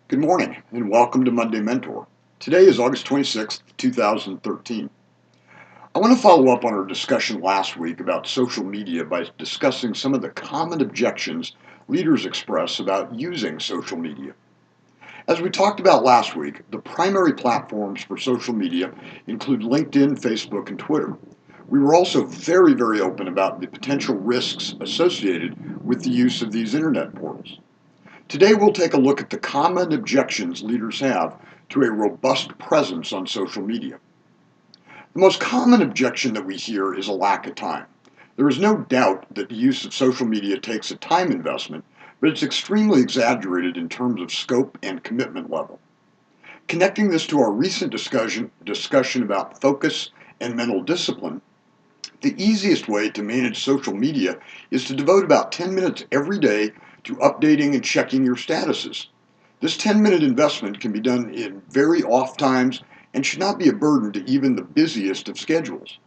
Good morning and welcome to Monday Mentor. Today is August 26th, 2013. I want to follow up on our discussion last week about social media by discussing some of the common objections leaders express about using social media. As we talked about last week, the primary platforms for social media include LinkedIn, Facebook, and Twitter. We were also very open about the potential risks associated with the use of these internet portals. Today we'll take a look at the common objections leaders have to a robust presence on social media. The most common objection that we hear is a lack of time. There is no doubt that the use of social media takes a time investment, but it's extremely exaggerated in terms of scope and commitment level. Connecting this to our recent discussion about focus and mental discipline, the easiest way to manage social media is to devote about 10 minutes every day to updating and checking your statuses. This 10-minute investment can be done in very off times and should not be a burden to even the busiest of schedules.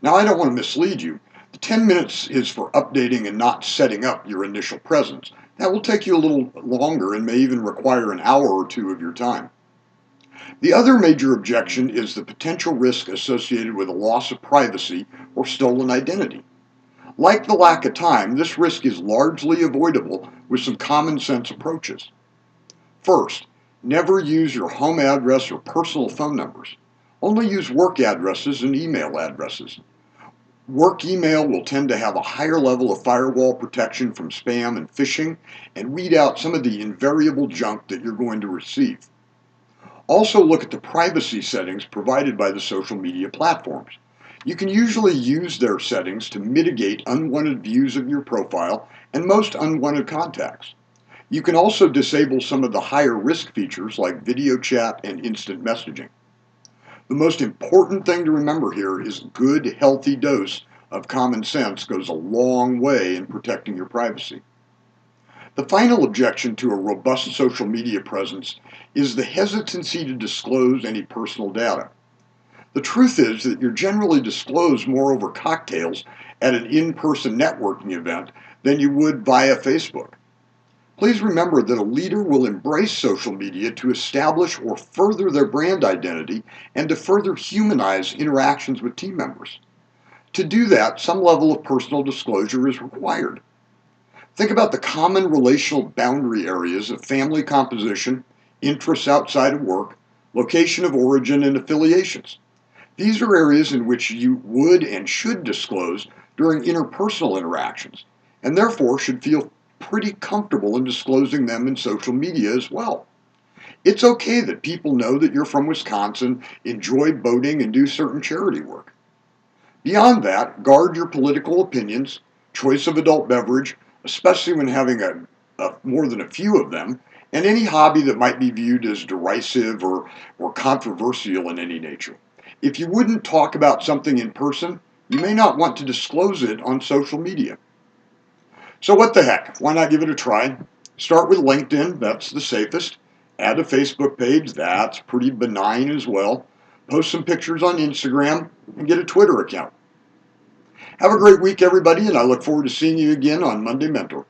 Now, I don't want to mislead you. The 10 minutes is for updating and not setting up your initial presence. That will take you a little longer and may even require an hour or two of your time. The other major objection is the potential risk associated with a loss of privacy or stolen identity. Like the lack of time, this risk is largely avoidable with some common sense approaches. First, never use your home address or personal phone numbers. Only use work addresses and email addresses. Work email will tend to have a higher level of firewall protection from spam and phishing and weed out some of the invariable junk that you're going to receive. Also look at the privacy settings provided by the social media platforms. You can usually use their settings to mitigate unwanted views of your profile and most unwanted contacts. You can also disable some of the higher risk features like video chat and instant messaging. The most important thing to remember here is a good, healthy dose of common sense goes a long way in protecting your privacy. The final objection to a robust social media presence is the hesitancy to disclose any personal data. The truth is that you're generally disclosed more over cocktails at an in-person networking event than you would via Facebook. Please remember that a leader will embrace social media to establish or further their brand identity and to further humanize interactions with team members. To do that, some level of personal disclosure is required. Think about the common relational boundary areas of family composition, interests outside of work, location of origin, and affiliations. These are areas in which you would and should disclose during interpersonal interactions, and therefore should feel pretty comfortable in disclosing them in social media as well. It's okay that people know that you're from Wisconsin, enjoy boating, and do certain charity work. Beyond that, guard your political opinions, choice of adult beverage, especially when having more than a few of them, and any hobby that might be viewed as derisive or controversial in any nature. If you wouldn't talk about something in person, you may not want to disclose it on social media. So what the heck? Why not give it a try? Start with LinkedIn, that's the safest. Add a Facebook page, that's pretty benign as well. Post some pictures on Instagram and get a Twitter account. Have a great week, everybody, and I look forward to seeing you again on Monday Mentor.